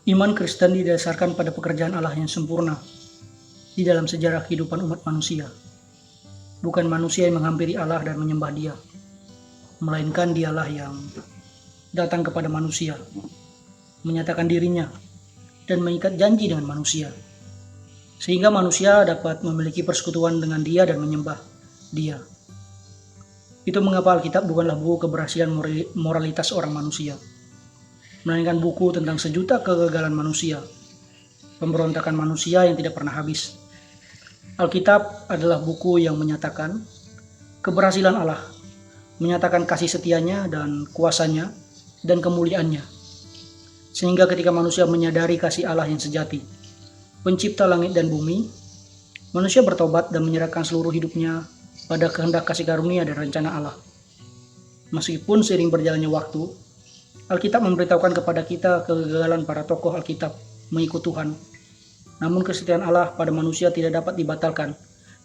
Iman Kristen didasarkan pada pekerjaan Allah yang sempurna di dalam sejarah kehidupan umat manusia. Bukan manusia yang menghampiri Allah dan menyembah Dia, melainkan Dialah yang datang kepada manusia, menyatakan dirinya, dan mengikat janji dengan manusia, sehingga manusia dapat memiliki persekutuan dengan Dia dan menyembah Dia. Itu mengapa Alkitab bukanlah buku keberhasilan moralitas orang manusia, melainkan buku tentang sejuta kegagalan manusia, pemberontakan manusia yang tidak pernah habis. Alkitab adalah buku yang menyatakan keberhasilan Allah, menyatakan kasih setianya dan kuasanya dan kemuliaannya. Sehingga ketika manusia menyadari kasih Allah yang sejati, pencipta langit dan bumi, manusia bertobat dan menyerahkan seluruh hidupnya pada kehendak kasih karunia dan rencana Allah. Meskipun seiring berjalannya waktu, Alkitab memberitahukan kepada kita kegagalan para tokoh Alkitab mengikut Tuhan. Namun kesetiaan Allah pada manusia tidak dapat dibatalkan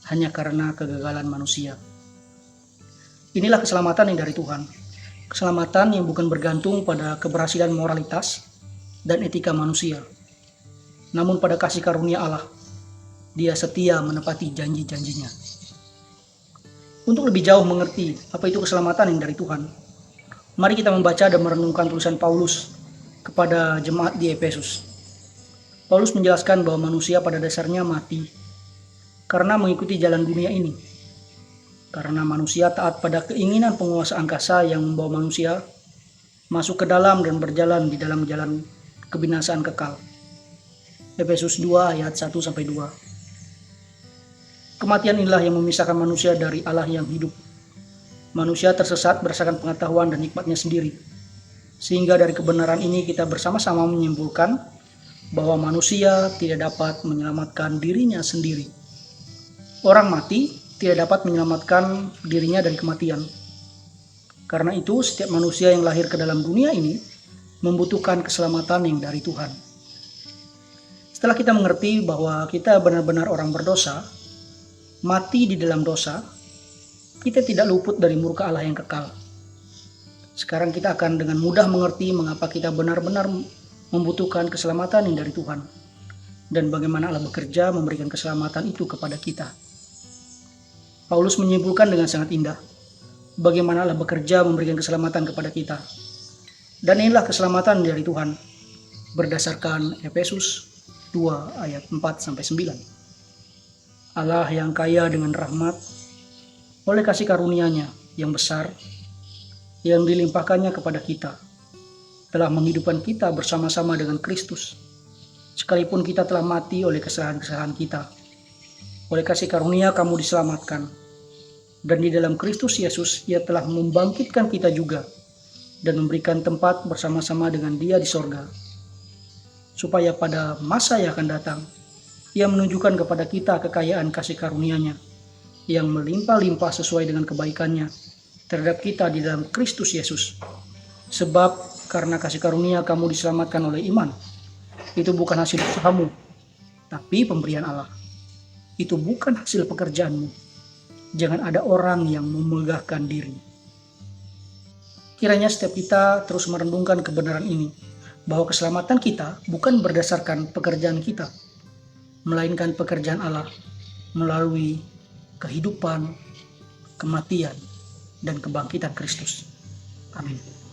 hanya karena kegagalan manusia. Inilah keselamatan yang dari Tuhan. Keselamatan yang bukan bergantung pada keberhasilan moralitas dan etika manusia, namun pada kasih karunia Allah. Dia setia menepati janji-janjinya. Untuk lebih jauh mengerti apa itu keselamatan yang dari Tuhan, mari kita membaca dan merenungkan tulisan Paulus kepada jemaat di Efesus. Paulus menjelaskan bahwa manusia pada dasarnya mati karena mengikuti jalan dunia ini. Karena manusia taat pada keinginan penguasa angkasa yang membawa manusia masuk ke dalam dan berjalan di dalam jalan kebinasaan kekal. Efesus 2 ayat 1-2. Kematian inilah yang memisahkan manusia dari Allah yang hidup. Manusia tersesat berdasarkan pengetahuan dan hikmatnya sendiri. Sehingga dari kebenaran ini kita bersama-sama menyimpulkan bahwa manusia tidak dapat menyelamatkan dirinya sendiri. Orang mati tidak dapat menyelamatkan dirinya dari kematian. Karena itu, setiap manusia yang lahir ke dalam dunia ini membutuhkan keselamatan yang dari Tuhan. Setelah kita mengerti bahwa kita benar-benar orang berdosa, mati di dalam dosa, kita tidak luput dari murka Allah yang kekal. Sekarang kita akan dengan mudah mengerti mengapa kita benar-benar membutuhkan keselamatan yang dari Tuhan, dan bagaimana Allah bekerja memberikan keselamatan itu kepada kita. Paulus menyimpulkan dengan sangat indah bagaimana Allah bekerja memberikan keselamatan kepada kita. Dan inilah keselamatan dari Tuhan berdasarkan Efesus 2 ayat 4-9. Allah yang kaya dengan rahmat oleh kasih karunia-Nya yang besar yang dilimpahkannya kepada kita, telah menghidupkan kita bersama-sama dengan Kristus, sekalipun kita telah mati oleh kesalahan-kesalahan kita. Oleh kasih karunia kamu diselamatkan, dan di dalam Kristus Yesus Ia telah membangkitkan kita juga dan memberikan tempat bersama-sama dengan Dia di sorga, supaya pada masa yang akan datang Ia menunjukkan kepada kita kekayaan kasih karunia-Nya yang melimpah-limpah sesuai dengan kebaikan-Nya terhadap kita di dalam Kristus Yesus. Sebab karena kasih karunia kamu diselamatkan oleh iman. Itu bukan hasil usahamu, tapi pemberian Allah. Itu bukan hasil pekerjaanmu. Jangan ada orang yang memegahkan diri. Kiranya setiap kita terus merenungkan kebenaran ini, bahwa keselamatan kita bukan berdasarkan pekerjaan kita, melainkan pekerjaan Allah melalui kehidupan, kematian, dan kebangkitan Kristus. Amin.